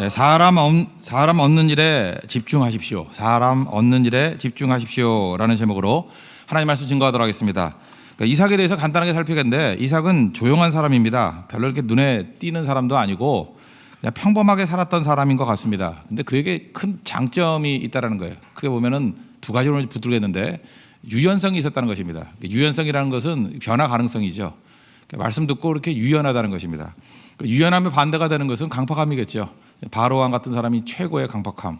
사람 얻는 일에 집중하십시오. 사람 얻는 일에 집중하십시오라는 제목으로 하나님 말씀 증거하도록 하겠습니다. 그러니까 이삭에 대해서 간단하게 살피겠는데, 이삭은 조용한 사람입니다. 별로 이렇게 눈에 띄는 사람도 아니고 그냥 평범하게 살았던 사람인 것 같습니다. 근데 그에게 큰 장점이 있다는 거예요. 크게 보면은 두 가지로 붙들겠는데, 유연성이 있었다는 것입니다. 유연성이라는 것은 변화 가능성이죠. 말씀 듣고 이렇게 유연하다는 것입니다. 유연하면 반대가 되는 것은 강팍함이겠죠. 바로왕 같은 사람이 최고의 강팍함.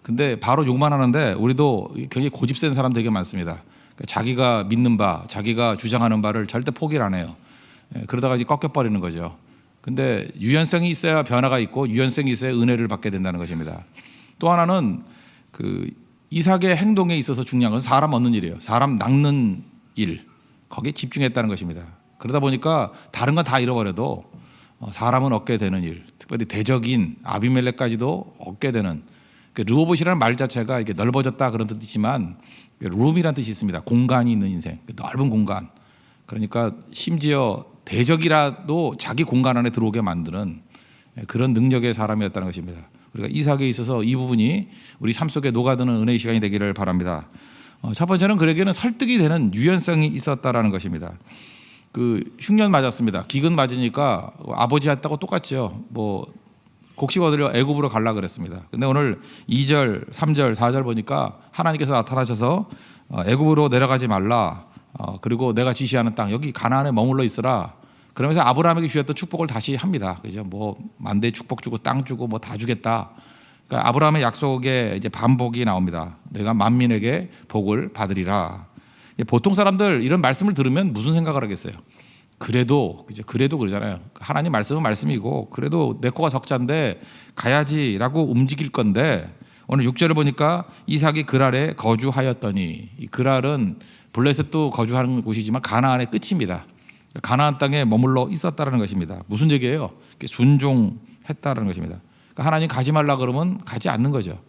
근데 바로 욕만 하는데 우리도 굉장히 고집센 사람 되게 많습니다. 자기가 믿는 바, 자기가 주장하는 바를 절대 포기를 안 해요. 그러다가 이제 꺾여버리는 거죠. 근데 유연성이 있어야 변화가 있고, 유연성이 있어야 은혜를 받게 된다는 것입니다. 또 하나는 그 이삭의 행동에 있어서 중요한 것은 사람 얻는 일이에요. 사람 낚는 일, 거기에 집중했다는 것입니다. 그러다 보니까 다른 건 다 잃어버려도 사람은 얻게 되는 일, 특별히 대적인 아비멜렉까지도 얻게 되는, 르호봇이라는 말 자체가 이게 넓어졌다 그런 뜻이지만 룸이라는 뜻이 있습니다. 공간이 있는 인생, 넓은 공간. 그러니까 심지어 대적이라도 자기 공간 안에 들어오게 만드는 그런 능력의 사람이었다는 것입니다. 우리가 이삭에 있어서 이 부분이 우리 삶 속에 녹아드는 은혜의 시간이 되기를 바랍니다. 첫 번째는 그에게는 설득이 되는 유연성이 있었다라는 것입니다. 그 흉년 맞았습니다. 기근 맞으니까 아버지 했다고 똑같죠. 뭐 곡식 얻으려 애굽으로 갈라 그랬습니다. 근데 오늘 2절, 3절, 4절 보니까 하나님께서 나타나셔서 애굽으로 내려가지 말라. 그리고 내가 지시하는 땅, 여기 가나안에 머물러 있으라. 그러면서 아브라함에게 주셨던 축복을 다시 합니다. 그죠? 뭐 만대 축복 주고 땅 주고 뭐 다 주겠다. 그러니까 아브라함의 약속에 이제 반복이 나옵니다. 내가 만민에게 복을 받으리라. 보통 사람들 이런 말씀을 들으면 무슨 생각을 하겠어요? 그래도 그러잖아요. 하나님 말씀은 말씀이고 그래도 내 거가 적자인데 가야지라고 움직일 건데, 오늘 6절을 보니까 이삭이 그랄에 거주하였더니, 이 그랄은 블레셋도 거주하는 곳이지만 가나안의 끝입니다. 가나안 땅에 머물러 있었다는 것입니다. 무슨 얘기예요? 순종했다는 것입니다. 그러니까 하나님 가지 말라 그러면 가지 않는 거죠.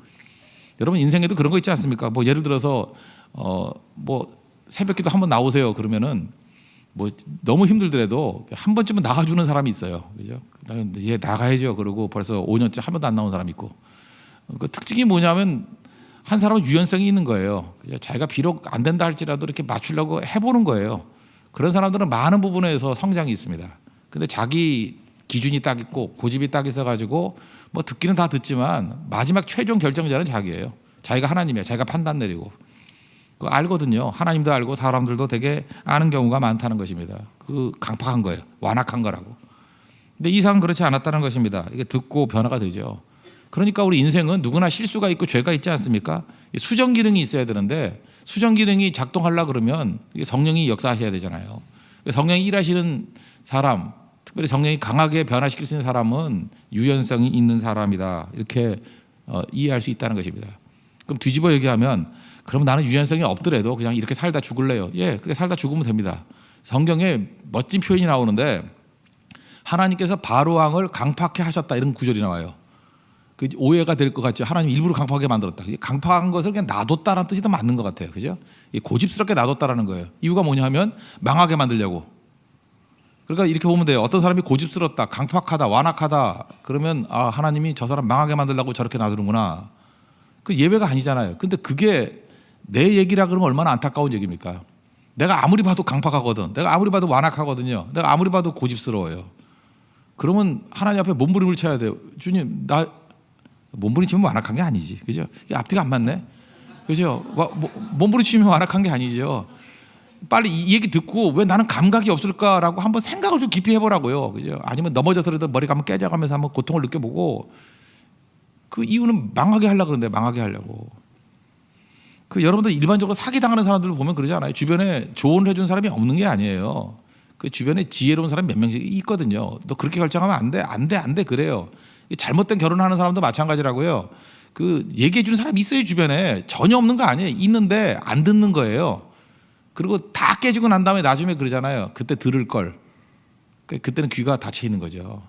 여러분 인생에도 그런 거 있지 않습니까? 뭐 예를 들어서 뭐 새벽기도 한번 나오세요 그러면은 뭐 너무 힘들더라도 한 번쯤은 나가주는 사람이 있어요. 그죠? 얘 나가야죠. 그러고 벌써 5년째 한 번도 안 나온 사람이 있고. 그 특징이 뭐냐면 한 사람은 유연성이 있는 거예요. 자기가 비록 안 된다 할지라도 이렇게 맞추려고 해보는 거예요. 그런 사람들은 많은 부분에서 성장이 있습니다. 근데 자기 기준이 딱 있고 고집이 딱 있어가지고 뭐 듣기는 다 듣지만 마지막 최종 결정자는 자기예요. 자기가 하나님이에요. 자기가 판단 내리고. 그거 알거든요. 하나님도 알고 사람들도 되게 아는 경우가 많다는 것입니다. 그 강팍한 거예요. 완악한 거라고. 근데 이삭은 그렇지 않았다는 것입니다. 이게 듣고 변화가 되죠. 그러니까 우리 인생은 누구나 실수가 있고 죄가 있지 않습니까? 수정 기능이 있어야 되는데, 수정 기능이 작동하려고 그러면 성령이 역사하셔야 되잖아요. 성령이 일하시는 사람, 특별히 성령이 강하게 변화시킬 수 있는 사람은 유연성이 있는 사람이다. 이렇게 이해할 수 있다는 것입니다. 그럼 뒤집어 얘기하면, 그럼 나는 유연성이 없더라도 그냥 이렇게 살다 죽을래요. 예, 그렇게 살다 죽으면 됩니다. 성경에 멋진 표현이 나오는데, 하나님께서 바로왕을 강팍해 하셨다 이런 구절이 나와요. 그 오해가 될 것 같죠. 하나님 일부러 강팍하게 만들었다. 강팍한 것을 그냥 놔뒀다라는 뜻이 더 맞는 것 같아요. 그죠? 고집스럽게 놔뒀다라는 거예요. 이유가 뭐냐면 망하게 만들려고. 그러니까 이렇게 보면 돼요. 어떤 사람이 고집스럽다, 강팍하다, 완악하다 그러면 하나님이 저 사람 망하게 만들려고 저렇게 놔두는구나. 그 예외가 아니잖아요. 근데 그게 내 얘기라 그러면 얼마나 안타까운 얘기입니까? 내가 아무리 봐도 강팍하거든. 내가 아무리 봐도 완악하거든요. 내가 아무리 봐도 고집스러워요. 그러면 하나님 앞에 몸부림을 쳐야 돼요. 주님, 나 몸부림치면 완악한 게 아니지. 그죠? 앞뒤가 안 맞네. 그죠? 몸부림치면 완악한 게 아니죠. 빨리 이 얘기 듣고 왜 나는 감각이 없을까라고 한번 생각을 좀 깊이 해보라고요. 그죠? 아니면 넘어져서라도 머리가 한번 깨져가면서 한번 고통을 느껴보고, 그 이유는 망하게 하려고 그러는데, 망하게 하려고. 여러분들 일반적으로 사기당하는 사람들을 보면 그러지 않아요? 주변에 조언을 해준 사람이 없는 게 아니에요. 그 주변에 지혜로운 사람이 몇 명씩 있거든요. 너 그렇게 결정하면 안 돼 그래요. 잘못된 결혼하는 사람도 마찬가지라고요. 그 얘기해 주는 사람이 있어요. 주변에 전혀 없는 거 아니에요. 있는데 안 듣는 거예요. 그리고 다 깨지고 난 다음에 나중에 그러잖아요. 그때 들을 걸. 그때는 귀가 닫혀 있는 거죠.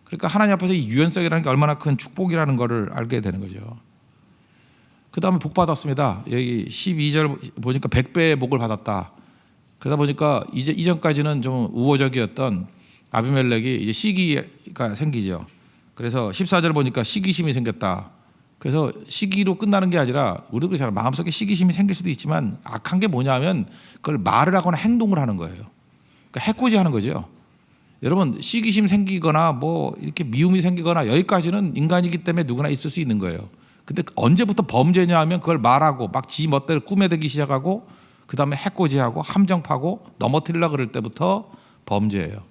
그러니까 하나님 앞에서 이 유연성이라는 게 얼마나 큰 축복이라는 것을 알게 되는 거죠. 그 다음에 복 받았습니다. 여기 12절 보니까 100배의 복을 받았다. 그러다 보니까 이전까지는 좀 우호적이었던 아비멜렉이 이제 시기가 생기죠. 그래서 14절 보니까 시기심이 생겼다. 그래서 시기로 끝나는 게 아니라 우리도 그렇잖아요. 마음속에 시기심이 생길 수도 있지만 악한 게 뭐냐면 그걸 말을 하거나 행동을 하는 거예요. 그러니까 해코지 하는 거죠. 여러분 시기심 생기거나 뭐 이렇게 미움이 생기거나 여기까지는 인간이기 때문에 누구나 있을 수 있는 거예요. 근데 언제부터 범죄냐 하면 그걸 말하고 막 지 멋대로 꾸며대기 시작하고 그다음에 해코지하고 함정파고 넘어뜨리려고 그럴 때부터 범죄예요.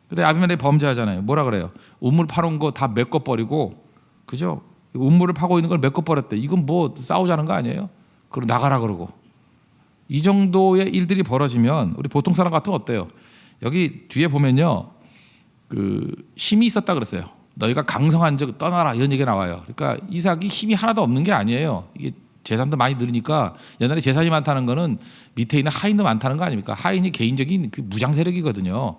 근데 아비멜렉이 범죄하잖아요. 뭐라 그래요? 우물 파놓은 거 다 메꿔버리고, 그죠? 우물을 파고 있는 걸 메꿔버렸대. 이건 뭐 싸우자는 거 아니에요? 그리고 나가라 그러고. 이 정도의 일들이 벌어지면 우리 보통 사람 같으면 어때요? 여기 뒤에 보면요, 그 힘이 있었다 그랬어요. 너희가 강성한 적 떠나라 이런 얘기가 나와요. 그러니까 이삭이 힘이 하나도 없는 게 아니에요. 이게 재산도 많이 늘으니까 옛날에 재산이 많다는 거는 밑에 있는 하인도 많다는 거 아닙니까? 하인이 개인적인 그 무장 세력이거든요.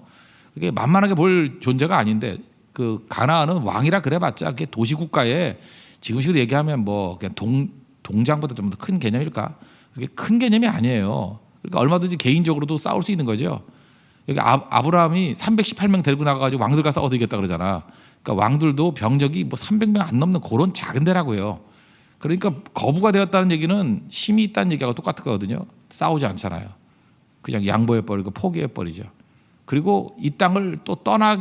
그게 만만하게 볼 존재가 아닌데 그 가나안은 왕이라 그래봤자 그게 도시국가에 지금식으로 얘기하면 뭐 그냥 동장보다 좀 더 큰 개념일까? 그게 큰 개념이 아니에요. 그러니까 얼마든지 개인적으로도 싸울 수 있는 거죠. 여기 아브라함이 318명 데리고 나가가지고 왕들과 싸워도 이겼다 그러잖아. 그러니까 왕들도 병력이 뭐 300명 안 넘는 그런 작은 데라고요. 그러니까 거부가 되었다는 얘기는 힘이 있다는 얘기하고 똑같은 거거든요. 싸우지 않잖아요. 그냥 양보해버리고 포기해버리죠. 그리고 이 땅을 또 떠나려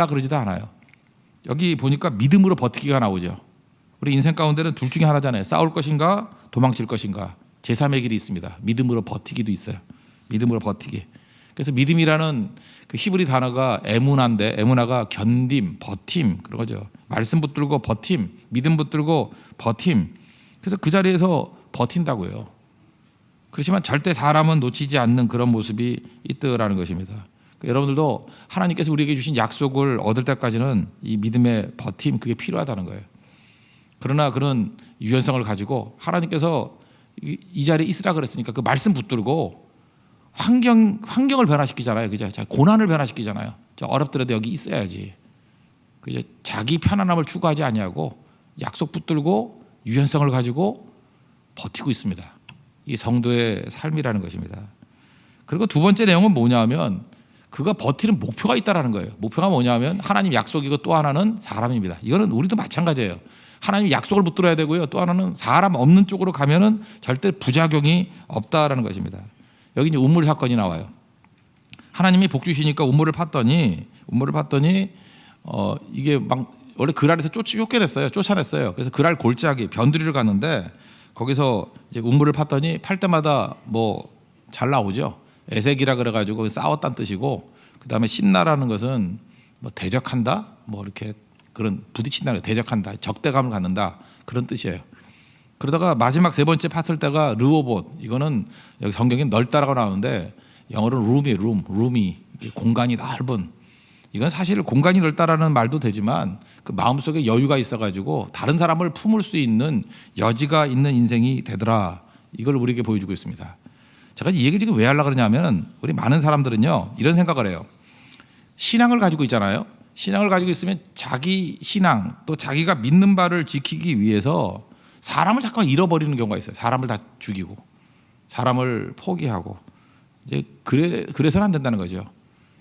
그러지도 않아요. 여기 보니까 믿음으로 버티기가 나오죠. 우리 인생 가운데는 둘 중에 하나잖아요. 싸울 것인가 도망칠 것인가. 제3의 길이 있습니다. 믿음으로 버티기도 있어요. 믿음으로 버티기. 그래서 믿음이라는 그 히브리 단어가 에무나인데 에무나가 견딤, 버팀 그런 거죠. 말씀 붙들고 버팀, 믿음 붙들고 버팀. 그래서 그 자리에서 버틴다고요. 그렇지만 절대 사람은 놓치지 않는 그런 모습이 있더라는 것입니다. 그러니까 여러분들도 하나님께서 우리에게 주신 약속을 얻을 때까지는 이 믿음의 버팀 그게 필요하다는 거예요. 그러나 그런 유연성을 가지고 하나님께서 이 자리에 있으라 그랬으니까 그 말씀 붙들고 환경을 변화시키잖아요. 그죠? 고난을 변화시키잖아요. 어렵더라도 여기 있어야지. 그죠? 자기 편안함을 추구하지 아니하고 약속 붙들고 유연성을 가지고 버티고 있습니다. 이 성도의 삶이라는 것입니다. 그리고 두 번째 내용은 뭐냐면 그가 버티는 목표가 있다라는 거예요. 목표가 뭐냐면 하나님 약속이고 또 하나는 사람입니다. 이거는 우리도 마찬가지예요. 하나님 약속을 붙들어야 되고요. 또 하나는 사람 없는 쪽으로 가면은 절대 부작용이 없다라는 것입니다. 여기 이제 우물 사건이 나와요. 하나님이 복 주시니까 우물을 팠더니 이게 막 원래 그랄에서 쫓겨냈어요. 쫓아냈어요. 그래서 그랄 골짜기 변두리를 갔는데 거기서 이제 우물을 팠더니 팔 때마다 뭐 잘 나오죠. 에색이라 그래가지고 싸웠다는 뜻이고 그다음에 신나라는 것은 뭐 대적한다, 뭐 이렇게 그런 부딪힌다, 대적한다, 적대감을 갖는다 그런 뜻이에요. 그러다가 마지막 세 번째 팠을 때가 르호봇. 이거는 여기 성경에 넓다라고 나오는데 영어로는 룸이 공간이 넓은. 이건 사실 공간이 넓다라는 말도 되지만 그 마음속에 여유가 있어가지고 다른 사람을 품을 수 있는 여지가 있는 인생이 되더라. 이걸 우리에게 보여주고 있습니다. 제가 이 얘기를 지금 왜 하려고 그러냐면 우리 많은 사람들은요 이런 생각을 해요. 신앙을 가지고 있잖아요. 신앙을 가지고 있으면 자기 신앙 또 자기가 믿는 바를 지키기 위해서 사람을 자꾸 잃어버리는 경우가 있어요. 사람을 다 죽이고 사람을 포기하고 이제 그래서는 안 된다는 거죠.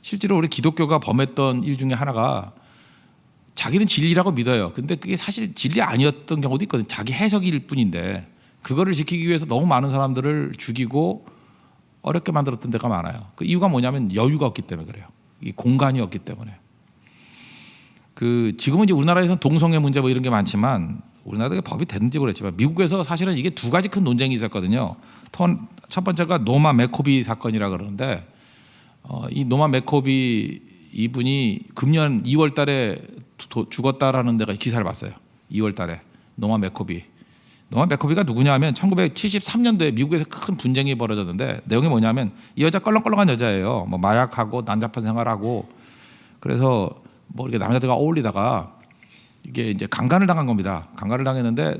실제로 우리 기독교가 범했던 일 중에 하나가 자기는 진리라고 믿어요. 근데 그게 사실 진리 아니었던 경우도 있거든요. 자기 해석일 뿐인데 그거를 지키기 위해서 너무 많은 사람들을 죽이고 어렵게 만들었던 데가 많아요. 그 이유가 뭐냐면 여유가 없기 때문에 그래요. 이 공간이 없기 때문에. 그 지금은 이제 우리나라에서는 동성애 문제 뭐 이런 게 많지만 우리나라가 법이 됐는지 모르겠지만 미국에서 사실은 이게 두 가지 큰 논쟁이 있었거든요. 첫 번째가 노마 맥코비 사건이라 그러는데 이 노마 맥코비 이분이 금년 2월 달에 죽었다라는 데가 기사를 봤어요. 2월 달에 노마 맥코비가 누구냐면 1973년도에 미국에서 큰 분쟁이 벌어졌는데 내용이 뭐냐면 이 여자 껄렁껄렁한 여자예요. 뭐 마약하고 난잡한 생활하고 그래서 뭐 이렇게 남자들과 어울리다가 이게 이제 강간을 당한 겁니다. 강간을 당했는데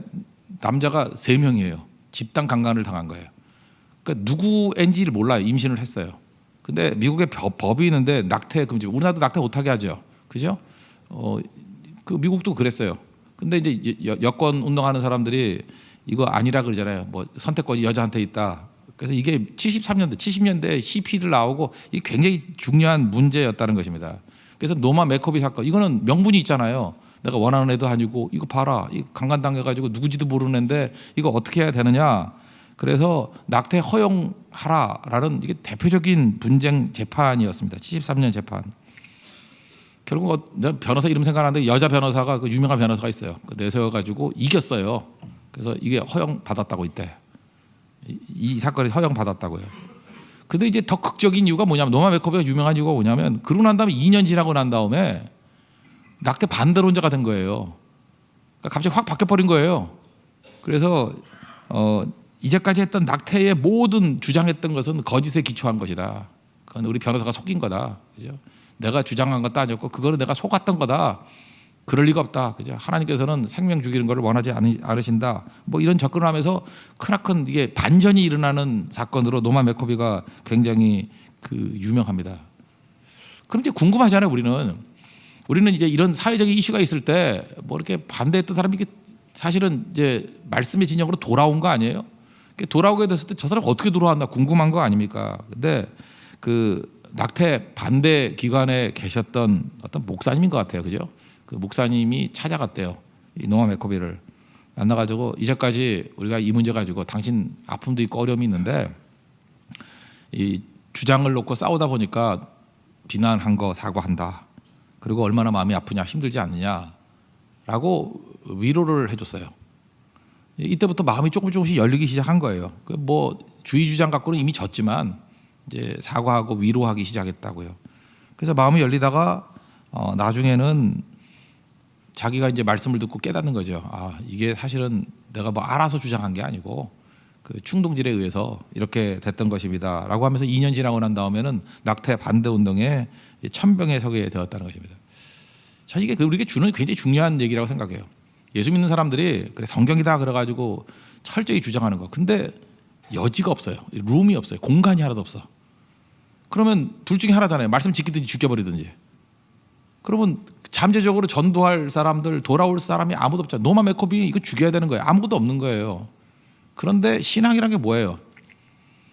남자가 3명이에요. 집단 강간을 당한 거예요. 그러니까 누구인지를 몰라요. 임신을 했어요. 근데 미국에 법이 있는데 낙태 금지. 우리나라도 낙태 못하게 하죠. 그죠? 그 미국도 그랬어요. 근데 이제 여권 운동하는 사람들이 이거 아니라 그러잖아요. 뭐 선택권이 여자한테 있다. 그래서 이게 70년대 CP들 나오고 이게 굉장히 중요한 문제였다는 것입니다. 그래서 노마 맥커비 사건 이거는 명분이 있잖아요. 내가 원하는 애도 아니고 이거 봐라, 이 강간당해가지고 누구지도 모르는 애인데 이거 어떻게 해야 되느냐. 그래서 낙태 허용하라라는 이게 대표적인 분쟁 재판이었습니다. 73년 재판. 결국 변호사 이름 생각나는데 여자 변호사가 그 유명한 변호사가 있어요. 내세워가지고 이겼어요. 그래서 이게 허용 받았다고 이때 이 사건이 허용 받았다고요. 근데 이제 더 극적인 이유가 뭐냐면 노마 맥커비가 유명한 이유가 뭐냐면 그러고 난 다음에 2년 지나고 난 다음에 낙태 반대론자가 된 거예요. 그러니까 갑자기 확 바뀌어버린 거예요. 그래서 이제까지 했던 낙태의 모든 주장했던 것은 거짓에 기초한 것이다. 그건 우리 변호사가 속인 거다. 그죠? 내가 주장한 것도 아니었고 그거는 내가 속았던 거다. 그럴 리가 없다. 그죠? 하나님께서는 생명 죽이는 것을 원하지 않으신다. 뭐 이런 접근을 하면서 크나큰 이게 반전이 일어나는 사건으로 노마 맥커비가 굉장히 유명합니다. 그럼 이제 궁금하잖아요. 우리는 이제 이런 사회적인 이슈가 있을 때 뭐 이렇게 반대했던 사람이 사실은 이제 말씀의 진영으로 돌아온 거 아니에요? 돌아오게 됐을 때 저 사람 어떻게 돌아왔나 궁금한 거 아닙니까? 근데 그 낙태 반대 기관에 계셨던 어떤 목사님인 것 같아요. 그죠? 그 목사님이 찾아갔대요. 이 노마 맥커비를 만나가지고 이제까지 우리가 이 문제 가지고 당신 아픔도 있고 어려움이 있는데 이 주장을 놓고 싸우다 보니까 비난한 거 사과한다. 그리고 얼마나 마음이 아프냐 힘들지 않느냐라고 위로를 해줬어요. 이때부터 마음이 조금씩 열리기 시작한 거예요. 뭐 주의 주장 갖고는 이미 졌지만 이제 사과하고 위로하기 시작했다고요. 그래서 마음이 열리다가 나중에는 자기가 이제 말씀을 듣고 깨닫는 거죠. 아, 이게 사실은 내가 뭐 알아서 주장한 게 아니고 그 충동질에 의해서 이렇게 됐던 것입니다라고 하면서 2년 지나고 난 다음에는 낙태 반대 운동에 천병에 서게 되었다는 것입니다. 자, 이게 우리에게 주는 굉장히 중요한 얘기라고 생각해요. 예수 믿는 사람들이 그래 성경이다 그래가지고 철저히 주장하는 거. 근데 여지가 없어요. 룸이 없어요. 공간이 하나도 없어. 그러면 둘 중에 하나잖아요. 말씀 지키든지 죽여버리든지. 그러면 잠재적으로 전도할 사람들, 돌아올 사람이 아무도 없잖아요. 노마 맥커비 이거 죽여야 되는 거예요. 아무것도 없는 거예요. 그런데 신앙이란 게 뭐예요?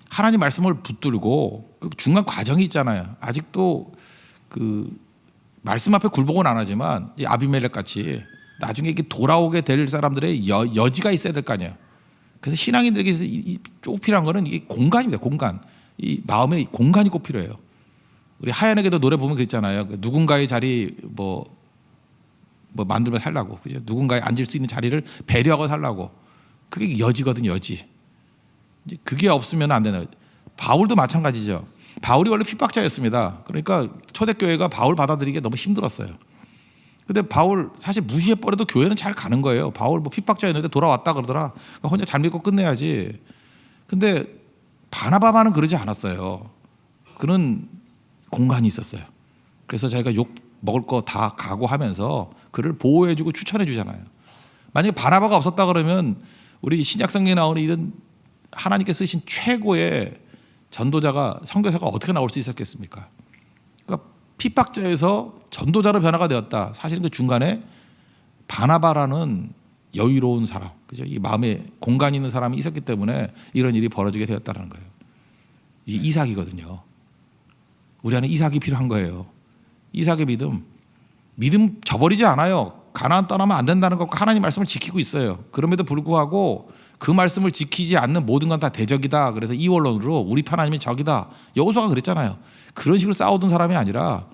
하나님 말씀을 붙들고 그 중간 과정이 있잖아요. 아직도 그 말씀 앞에 굴복은 안 하지만 아비멜렉 같이 나중에 이게 돌아오게 될 사람들의 여지가 있어야 될 거 아니에요. 그래서 신앙인들에게 꼭 필요한 거는 이게 공간입니다. 공간. 이 마음에 공간이 꼭 필요해요. 우리 하얀에게도 노래 보면 그랬잖아요. 누군가의 자리 뭐 만들면 살라고. 그죠? 누군가의 앉을 수 있는 자리를 배려하고 살라고. 그게 여지거든요. 여지. 이제 그게 없으면 안 되는. 바울도 마찬가지죠. 바울이 원래 핍박자였습니다. 그러니까 초대교회가 바울 받아들이기 너무 힘들었어요. 근데 바울 사실 무시해버려도 교회는 잘 가는 거예요. 바울 뭐 핍박자였는데 돌아왔다 그러더라. 그러니까 혼자 잘 믿고 끝내야지. 근데 바나바만은 그러지 않았어요. 그는 공간이 있었어요. 그래서 자기가 욕 먹을 거 다 각오하면서 그를 보호해주고 추천해주잖아요. 만약에 바나바가 없었다 그러면 우리 신약성경에 나오는 이런 하나님께 쓰신 최고의 전도자가 선교사가 어떻게 나올 수 있었겠습니까? 그러니까 핍박자에서 전도자로 변화가 되었다. 사실은 그 중간에 바나바라는 여유로운 사람, 그죠? 이 마음에 공간이 있는 사람이 있었기 때문에 이런 일이 벌어지게 되었다는 거예요. 이 이삭이거든요. 우리 안에 이삭이 필요한 거예요. 이삭의 믿음 저버리지 않아요. 가나안 떠나면 안 된다는 것과 하나님 말씀을 지키고 있어요. 그럼에도 불구하고 그 말씀을 지키지 않는 모든 건 다 대적이다. 그래서 이 원론으로 우리 편 아니면 적이다. 여호수아가 그랬잖아요. 그런 식으로 싸우던 사람이 아니라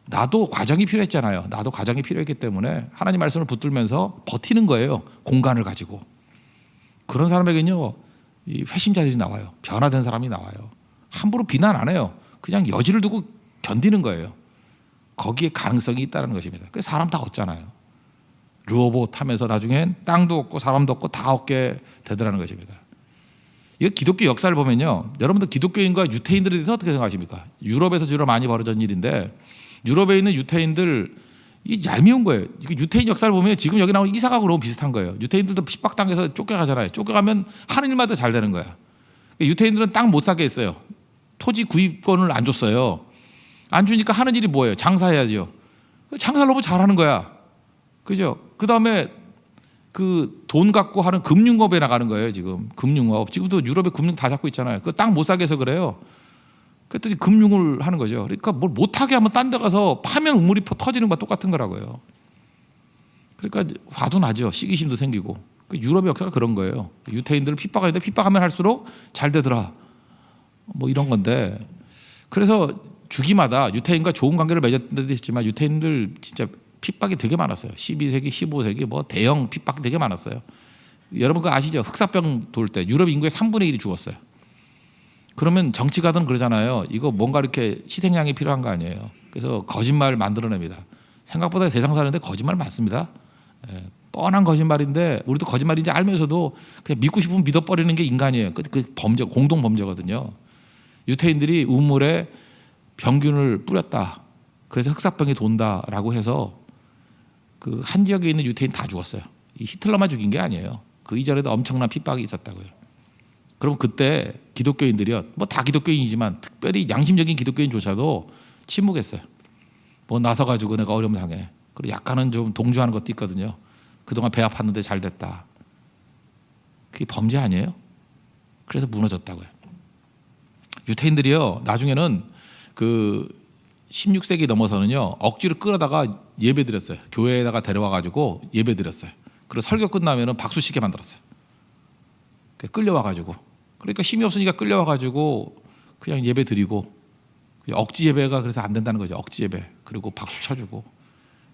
나도 과정이 필요했잖아요. 나도 과정이 필요했기 때문에 하나님 말씀을 붙들면서 버티는 거예요. 공간을 가지고. 그런 사람에게는요, 이 회심자들이 나와요. 변화된 사람이 나와요. 함부로 비난 안 해요. 그냥 여지를 두고 견디는 거예요. 거기에 가능성이 있다는 것입니다. 그 사람 다 얻잖아요. 르호봇 하면서 나중엔 땅도 얻고 사람도 얻고 다 얻게 되더라는 것입니다. 이거 기독교 역사를 보면요, 여러분들 기독교인과 유태인들에 대해서 어떻게 생각하십니까? 유럽에서 주로 많이 벌어진 일인데 유럽에 있는 유태인들 이게 얄미운 거예요. 유태인 역사를 보면 지금 여기 나오는 이삭하고 너무 비슷한 거예요. 유태인들도 핍박당해서 쫓겨가잖아요. 쫓겨가면 하는 일마다 잘 되는 거야. 유태인들은 땅 못 사게 했어요. 토지 구입권을 안 줬어요. 안 주니까 하는 일이 뭐예요? 장사해야죠. 장사를 너무 잘하는 거야. 그죠? 그 다음에 그 돈 갖고 하는 금융업에 나가는 거예요. 지금 금융업. 지금도 유럽의 금융 다 잡고 있잖아요. 그 땅 못 사게 해서 그래요. 그랬더니 금융을 하는 거죠. 그러니까 뭘 못하게 하면 딴 데 가서 파면 우물이 터지는 것과 똑같은 거라고요. 그러니까 화도 나죠. 시기심도 생기고. 유럽의 역사가 그런 거예요. 유태인들을 핍박하는데 핍박하면 할수록 잘 되더라. 뭐 이런 건데. 그래서 주기마다 유태인과 좋은 관계를 맺었던 데도 있지만 유태인들 진짜 핍박이 되게 많았어요. 12세기, 15세기 뭐 대형 핍박 되게 많았어요. 여러분 그거 아시죠? 흑사병 돌 때 유럽 인구의 3분의 1이 죽었어요. 그러면 정치가든 그러잖아요. 이거 뭔가 이렇게 희생양이 필요한 거 아니에요. 그래서 거짓말 만들어냅니다. 생각보다 세상 사는데 거짓말 많습니다. 뻔한 거짓말인데 우리도 거짓말인지 알면서도 그냥 믿고 싶으면 믿어버리는 게 인간이에요. 그 범죄, 공동 범죄거든요. 유태인들이 우물에 병균을 뿌렸다. 그래서 흑사병이 돈다라고 해서 그 한 지역에 있는 유태인 다 죽었어요. 이 히틀러만 죽인 게 아니에요. 그 이전에도 엄청난 핍박이 있었다고요. 그럼 그때 기독교인들이요, 뭐 다 기독교인이지만 특별히 양심적인 기독교인조차도 침묵했어요. 뭐 나서 가지고 내가 어려움 당해. 그리고 약간은 좀 동조하는 것도 있거든요. 그동안 배 아팠는데 잘 됐다. 그게 범죄 아니에요? 그래서 무너졌다고요. 유태인들이요, 나중에는 그 16세기 넘어서는요, 억지로 끌어다가 예배 드렸어요. 교회에다가 데려와 가지고 예배 드렸어요. 그리고 설교 끝나면은 박수 치게 만들었어요. 끌려와 가지고. 그러니까 힘이 없으니까 끌려와 가지고 그냥 예배 드리고, 억지 예배가 그래서 안 된다는 거죠. 억지 예배. 그리고 박수 쳐주고.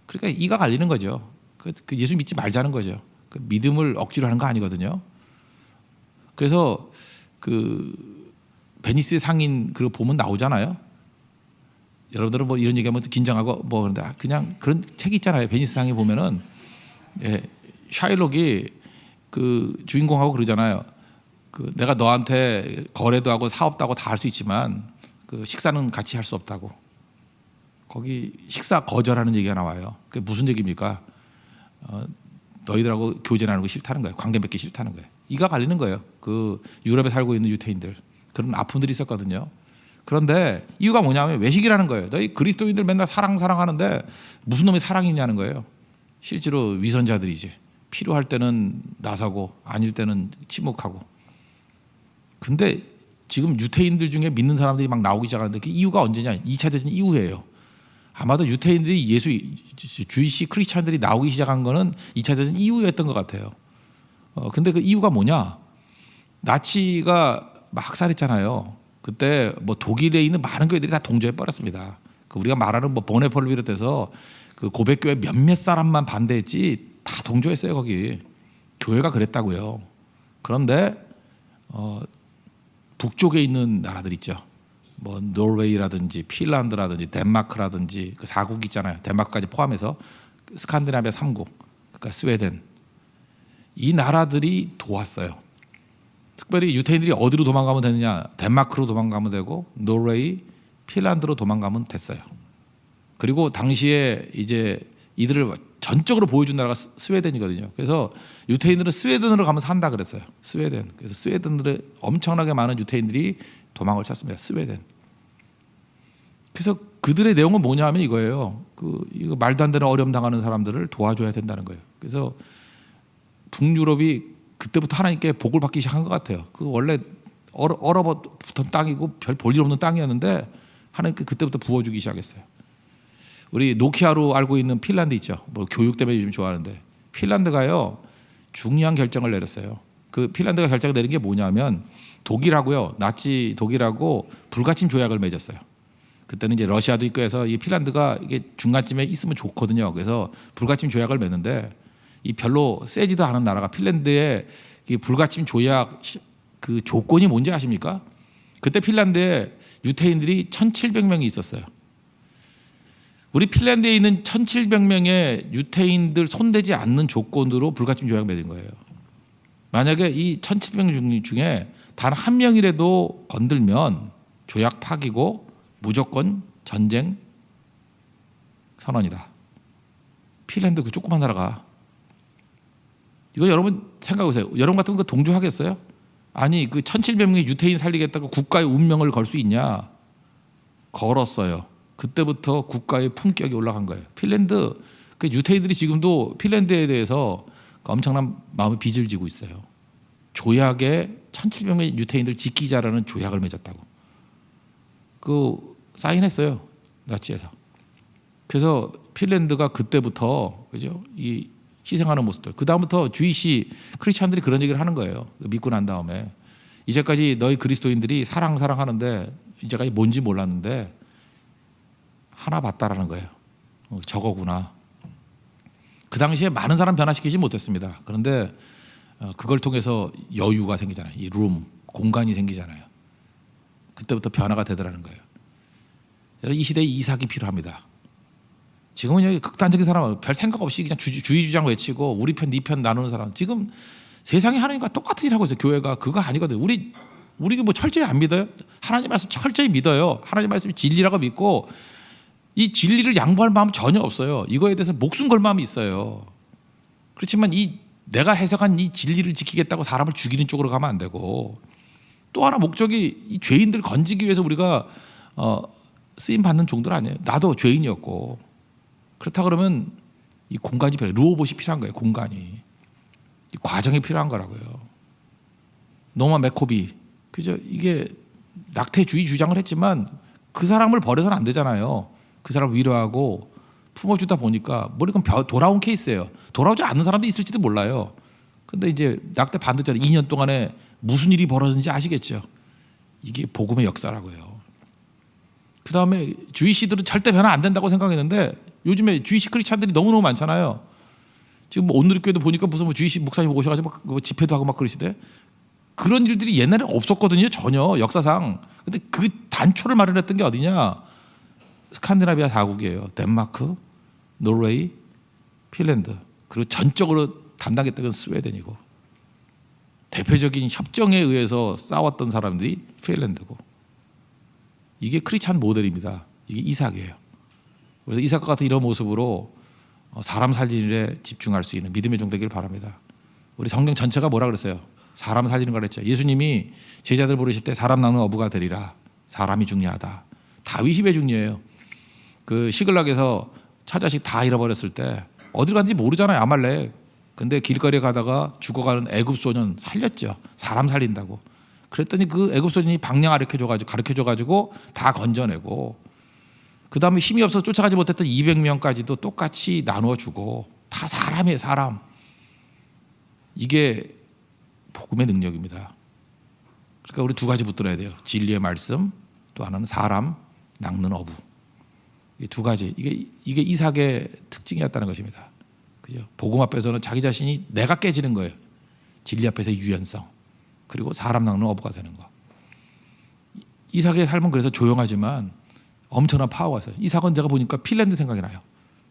그러니까 이가 갈리는 거죠. 그 예수 믿지 말자는 거죠. 그 믿음을 억지로 하는 거 아니거든요. 그래서 그 베니스 상인 그거 보면 나오잖아요. 여러분들은 뭐 이런 얘기하면 긴장하고 뭐 그런데 그냥 그런 책 있잖아요. 베니스 상인 보면은 샤일록이 그 주인공하고 그러잖아요. 그 내가 너한테 거래도 하고 사업도 하고 다 할 수 있지만 그 식사는 같이 할 수 없다고. 거기 식사 거절하는 얘기가 나와요. 그게 무슨 얘기입니까? 너희들하고 교제하는 거 싫다는 거예요. 관계 맺기 싫다는 거예요. 이가 갈리는 거예요. 그 유럽에 살고 있는 유태인들 그런 아픔들이 있었거든요. 그런데 이유가 뭐냐면 외식이라는 거예요. 너희 그리스도인들 맨날 사랑하는데 무슨 놈의 사랑이냐는 거예요. 실제로 위선자들이지. 필요할 때는 나서고 아닐 때는 침묵하고. 근데 지금 유태인들 중에 믿는 사람들이 막 나오기 시작하는데 그 이유가 언제냐? 2차 대전 이후예요. 아마도 유태인들이 주이시 크리스찬들이 나오기 시작한 거는 2차 대전 이후였던 것 같아요. 근데 그 이유가 뭐냐? 나치가 막 학살했잖아요. 그때 뭐 독일에 있는 많은 교회들이 다 동조해 버렸습니다. 그 우리가 말하는 뭐 보네폴을 비롯해서 그 고백교회 몇몇 사람만 반대했지 다 동조했어요. 거기 교회가 그랬다고요. 그런데 북쪽에 있는 나라들 있죠. 뭐 노르웨이라든지 핀란드라든지 덴마크라든지 그 4국 있잖아요. 덴마크까지 포함해서 스칸디나비아 3국, 그러니까 스웨덴, 이 나라들이 도왔어요. 특별히 유태인들이 어디로 도망가면 되느냐? 덴마크로 도망가면 되고 노르웨이, 핀란드로 도망가면 됐어요. 그리고 당시에 이제 이들을 전적으로 보여준 나라가 스웨덴이거든요. 그래서 유태인들은 스웨덴으로 가면 산다 그랬어요. 스웨덴. 그래서 스웨덴으로 엄청나게 많은 유태인들이 도망을 쳤습니다. 스웨덴. 그래서 그들의 내용은 뭐냐 하면 이거예요. 이거 말도 안 되는 어려움 당하는 사람들을 도와줘야 된다는 거예요. 그래서 북유럽이 그때부터 하나님께 복을 받기 시작한 것 같아요. 그 원래 얼어붙은 땅이고 별 볼일 없는 땅이었는데 하나님께 그때부터 부어주기 시작했어요. 우리 노키아로 알고 있는 핀란드 있죠. 뭐 교육 때문에 요즘 좋아하는데 핀란드가요 중요한 결정을 내렸어요. 그 핀란드가 결정을 내린 게 뭐냐면 독일하고요, 나치 독일하고 불가침 조약을 맺었어요. 그때는 이제 러시아도 있고 해서 이 핀란드가 이게 중간쯤에 있으면 좋거든요. 그래서 불가침 조약을 맺는데 이 별로 세지도 않은 나라가 핀란드의 이 불가침 조약 그 조건이 뭔지 아십니까? 그때 핀란드에 유태인들이 1,700명이 있었어요. 우리 핀란드에 있는 1,700명의 유태인들 손대지 않는 조건으로 불가침 조약 맺은 거예요. 만약에 이 1,700명 중에 단 한 명이라도 건들면 조약 파기고 무조건 전쟁 선언이다. 핀란드 그 조그만 나라가. 이거 여러분 생각해보세요. 여러분 같은 거 동조하겠어요? 아니 그 1,700명의 유태인 살리겠다고 국가의 운명을 걸 수 있냐? 걸었어요. 그때부터 국가의 품격이 올라간 거예요. 핀란드 그 유태인들이 지금도 핀란드에 대해서 엄청난 마음의 빚을 지고 있어요. 조약에 1,700명의 유태인들 지키자라는 조약을 맺었다고. 그 사인했어요. 나치에서. 그래서 핀란드가 그때부터 그죠? 이 희생하는 모습들. 그 다음부터 주이시 크리스찬들이 그런 얘기를 하는 거예요. 믿고 난 다음에 이제까지 너희 그리스도인들이 사랑하는데 이제까지 뭔지 몰랐는데 하나 봤다라는 거예요. 저거구나. 그 당시에 많은 사람 변화시키지 못했습니다. 그런데 그걸 통해서 여유가 생기잖아요. 이 룸, 공간이 생기잖아요. 그때부터 변화가 되더라는 거예요. 이 시대에 이삭이 필요합니다. 지금은 여기 극단적인 사람은 별 생각 없이 그냥 주의 주장 외치고 우리 편, 네 편 나누는 사람. 지금 세상에 하나님과 똑같은 일 하고 있어요. 교회가 그거 아니거든요. 우리 뭐 철저히 안 믿어요? 하나님 말씀 철저히 믿어요. 하나님 말씀이 진리라고 믿고 이 진리를 양보할 마음 전혀 없어요. 이거에 대해서 목숨 걸 마음이 있어요. 그렇지만 이 내가 해석한 이 진리를 지키겠다고 사람을 죽이는 쪽으로 가면 안 되고 또 하나 목적이 이 죄인들 건지기 위해서 우리가 쓰임 받는 종들 아니에요. 나도 죄인이었고 그렇다 그러면 이 공간이 필요해요. 루오봇이 필요한 거예요. 공간이 이 과정이 필요한 거라고요. 노마 메코비 그죠? 이게 낙태주의 주장을 했지만 그 사람을 버려서는 안 되잖아요. 그 사람을 위로하고 품어주다 보니까 머리가 돌아온 케이스예요. 돌아오지 않는 사람도 있을지도 몰라요. 근데 이제 낙태 반대전에 2년 동안에 무슨 일이 벌어졌는지 아시겠죠? 이게 복음의 역사라고요. 그 다음에 주이시들은 절대 변화 안 된다고 생각했는데 요즘에 주이시 크리스찬들이 너무너무 많잖아요. 지금 뭐 온누리교회도 보니까 무슨 뭐 주이시 목사님 오셔가지고 막 집회도 하고 막 그러시대. 그런 일들이 옛날에 없었거든요. 전혀 역사상. 근데 그 단초를 마련했던 게 어디냐? 스칸디나비아 4국이에요. 덴마크, 노르웨이, 핀란드. 그리고 전적으로 담당했던 건 스웨덴이고 대표적인 협정에 의해서 싸웠던 사람들이 핀란드고 이게 크리스찬 모델입니다. 이게 이삭이에요. 그래서 이삭과 같은 이런 모습으로 사람 살리는 일에 집중할 수 있는 믿음의 종 되기를 바랍니다. 우리 성경 전체가 뭐라 그랬어요? 사람 살리는 걸 했죠. 예수님이 제자들 부르실 때 사람 낳는 어부가 되리라. 사람이 중요하다. 다윗이 왜 중요해요? 그 시글락에서 처자식 다 잃어버렸을 때 어디로 갔는지 모르잖아요. 아말렉. 근데 길거리에 가다가 죽어가는 애굽 소년 살렸죠. 사람 살린다고. 그랬더니 그 애굽 소년이 방향 가르쳐줘가지고 다 건져내고 그 다음에 힘이 없어서 쫓아가지 못했던 200명까지도 똑같이 나누어 주고 다 사람이에요. 사람. 이게 복음의 능력입니다. 그러니까 우리 두 가지 붙들어야 돼요. 진리의 말씀, 또 하나는 사람 낚는 어부. 이 두 가지. 이게 이삭의 특징이었다는 것입니다. 그죠? 복음 앞에서는 자기 자신이 내가 깨지는 거예요. 진리 앞에서의 유연성. 그리고 사람 낚는 어부가 되는 거. 이삭의 삶은 그래서 조용하지만 엄청난 파워가 있어요. 이삭은 제가 보니까 핀란드 생각이 나요.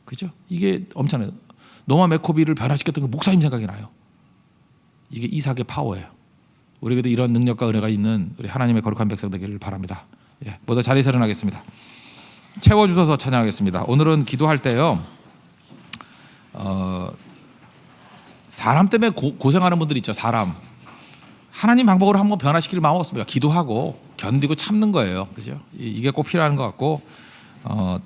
그죠? 이게 엄청나요. 노마 메코비를 변화시켰던 그 목사님 생각이 나요. 이게 이삭의 파워예요. 우리에게도 이런 능력과 은혜가 있는 우리 하나님의 거룩한 백성 되기를 바랍니다. 예, 모두 자리에서 일어나겠습니다. 채워주셔서 찬양하겠습니다. 오늘은 기도할 때요. 사람 때문에 고생하는 분들 있죠. 사람. 하나님 방법으로 한번 변화시킬 마음 없습니다. 기도하고 견디고 참는 거예요. 그죠? 이게 꼭 필요한 것 같고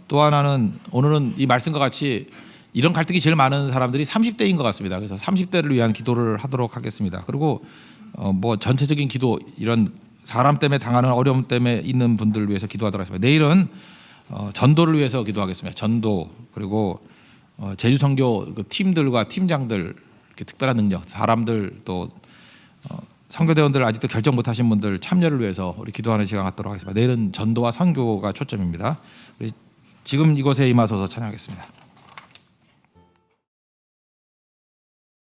또 하나는 오늘은 이 말씀과 같이 이런 갈등이 제일 많은 사람들이 30대인 것 같습니다. 그래서 30대를 위한 기도를 하도록 하겠습니다. 그리고 뭐 전체적인 기도 이런 사람 때문에 당하는 어려움 때문에 있는 분들을 위해서 기도하도록 하겠습니다. 내일은 전도를 위해서 기도하겠습니다. 전도 그리고 제주 선교 그 팀들과 팀장들 이렇게 특별한 능력 사람들 또 선교대원들 아직도 결정 못하신 분들 참여를 위해서 우리 기도하는 시간 갖도록 하겠습니다. 내일은 전도와 선교가 초점입니다. 지금 이곳에 임하소서 찬양하겠습니다.